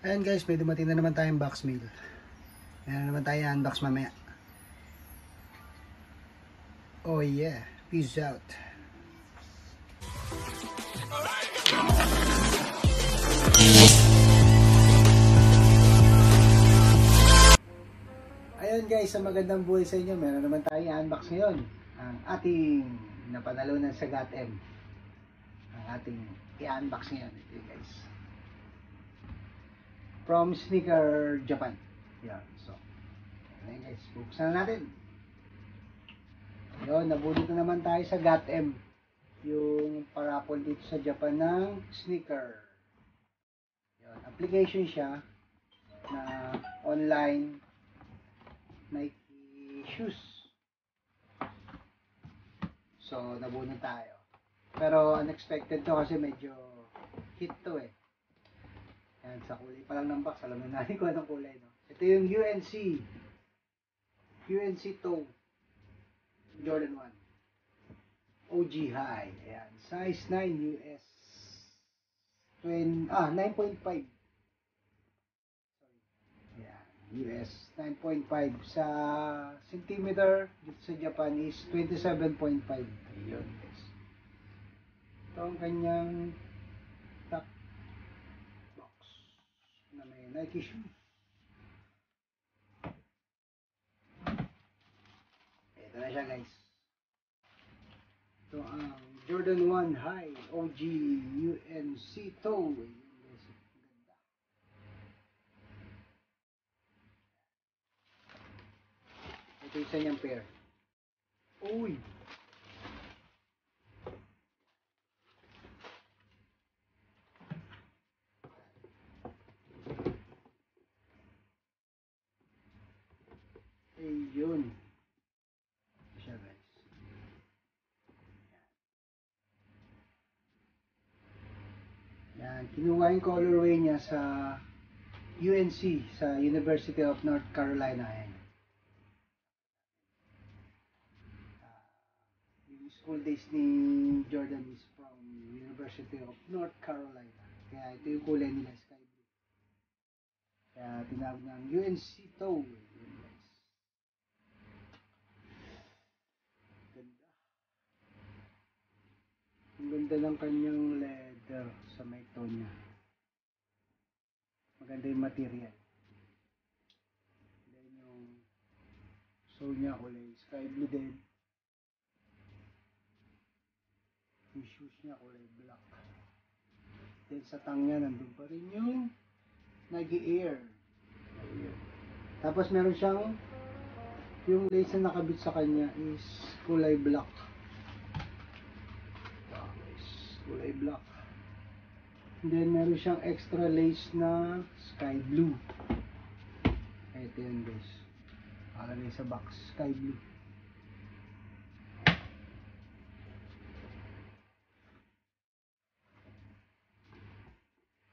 Ayan guys, may dumating na naman tayong box mail. Meron naman tayo unbox mamaya. Oh yeah, peace out. Ayan guys, sa magandang buhay sa inyo, meron naman tayong unbox ngayon. Ang ating napanalunan sa GATM. Ang ating i-unbox ngayon. Ito guys. From Sneaker Japan. Yan, so. Ayan guys, buksan na natin. Yun, nabulot na naman tayo sa GATM. Yung parapol dito sa Japan ng sneaker. Yun, application siya na online Nike shoes. So, nabunod tayo. Pero unexpected to kasi medyo hit to eh. Yan, sa kulay pa lang ng box, alam na natin kung anong kulay, no? Ito yung UNC Toe Jordan 1 OG High. Ayan, size 9 US 9.5. US 9.5 sa centimeter dito sa Japan is 27.5. Ayun guys. Ito ang kanyang top box na may Nike shoes. Ito na siya guys. Ito ang Jordan 1 High OG UNC Toe. Ito isa niyang pair. Uy! Ayun. Ito siya guys. Yan. Kinuha yung colorway niya sa UNC, sa University of North Carolina. Yan. Yung school days ni Jordan is from University of North Carolina. Kaya ito yung kulay nila, sky blue. Kaya tinawag ng UNC Toe. Ganda. Ang ganda ng kanyang leather sa may toe niya. Maganda yung material. Then yung sole niya kulay sky blue din. Yung shoes niya kulay black. Then sa tang niya nandun pa rin yung Nike Air. Ayun. Tapos meron siyang yung lace na nakabit sa kanya is kulay black. Kulay black. And then meron siyang extra lace na sky blue. Ito yun guys. Nakalagay sa box. Sky blue.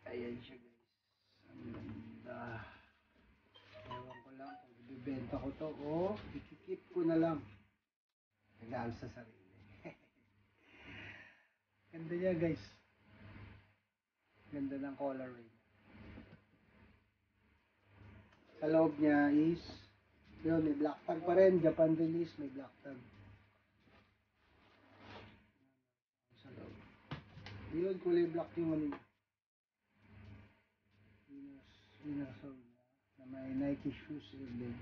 Ayan siya guys. Ang ganda. Ewan ko lang kung ibibenta ko to o ikikip ko na lang. Regalo sa sarili. Ganda niya guys. Ganda ng colorway. Sa loob niya is yun, may black tag pa rin. Japan release, may black tag. Sa loob. Yun, kulay black yung ano niya. Inner sole niya. Na may Nike shoes din.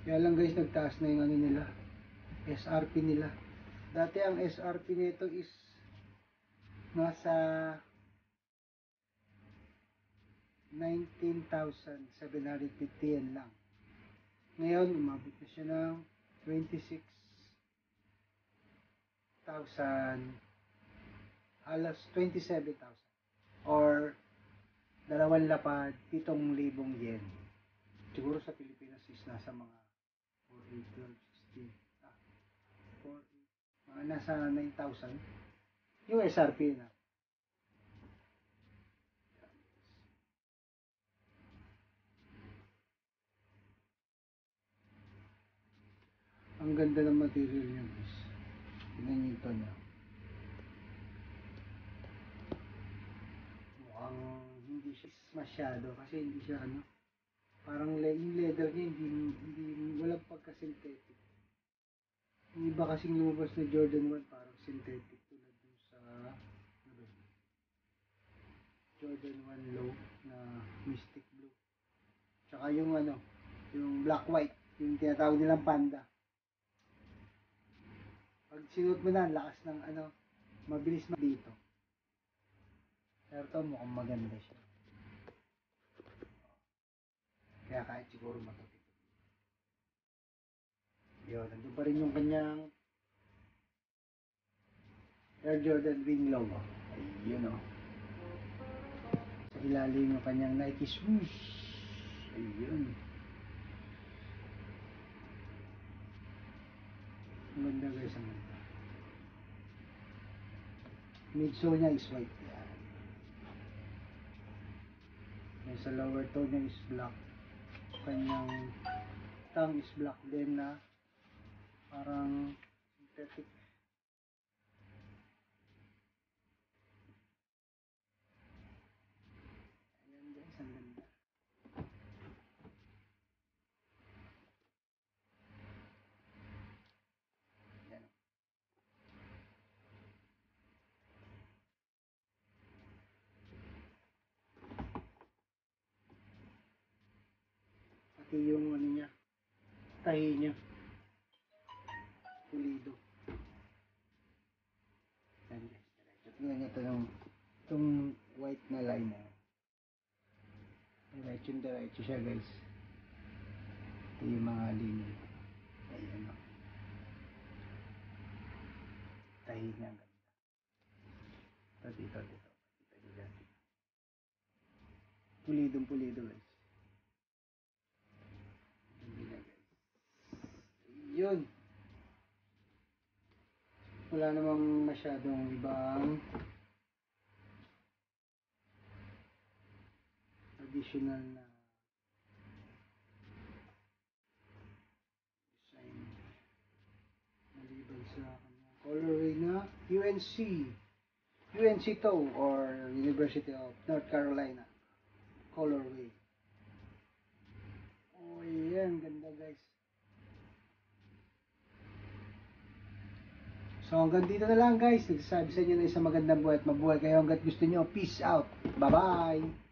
Kaya lang guys, nagtaas na yung ano nila. SRP nila. Dati ang SRP nito is nasa 19,750 yan lang. Ngayon, umabot na siya ng 26,000, halos 27,000 or 2,700 yen. Siguro sa Pilipinas is nasa mga 4,800, 12, 16, mga nasa 9,000 yung SRP na. Ang ganda ng material niya guys. Tingnan nyo ito niya. Mukhang hindi siya masyado kasi hindi siya ano. Parang yung leather niya walang pagka-synthetic. Yung iba kasing lumabas na Jordan 1 parang synthetic tulad dun sa ano ba yun? Jordan 1 low na Mystic Blue. Tsaka yung ano, yung black white, yung tinatawag nilang panda. Pag sinuot mo na, lakas ng ano, mabilis dito. Pero ito mukhang maganda siya. Kaya kahit siguro matapit. Yun, nandun pa rin yung kanyang Air Jordan Wing logo. Ayun o. Sa ilalim yung kanyang Nike swoosh. Ayun. Ang ganda guys, ang ganda. Midsole niya is white. Yan. Yung sa lower toe niya is black. Kanyang tongue is black din na parang synthetic. Ayan guys, ang ganda. Ayan. Pati yung ano niya, tahi niya, pulido. Ayan guys, diretso. Tingnan niyo itong white na line na yun. Diretso siya guys. Ito yung mga linya. Ayan o. Tahi niya ang ganda. Ito dito. Pulidong-pulido guys. Hindi na guys. Yun. Wala namang masyadong ibang additional na design maliban sa colorway na UNC to or University of North Carolina colorway. Oh yan, ganda guys. So hanggang dito na lang guys. Nagsasabi sa inyo na isang magandang buhay at mabuhay kayo hanggat gusto nyo. Peace out. Bye bye.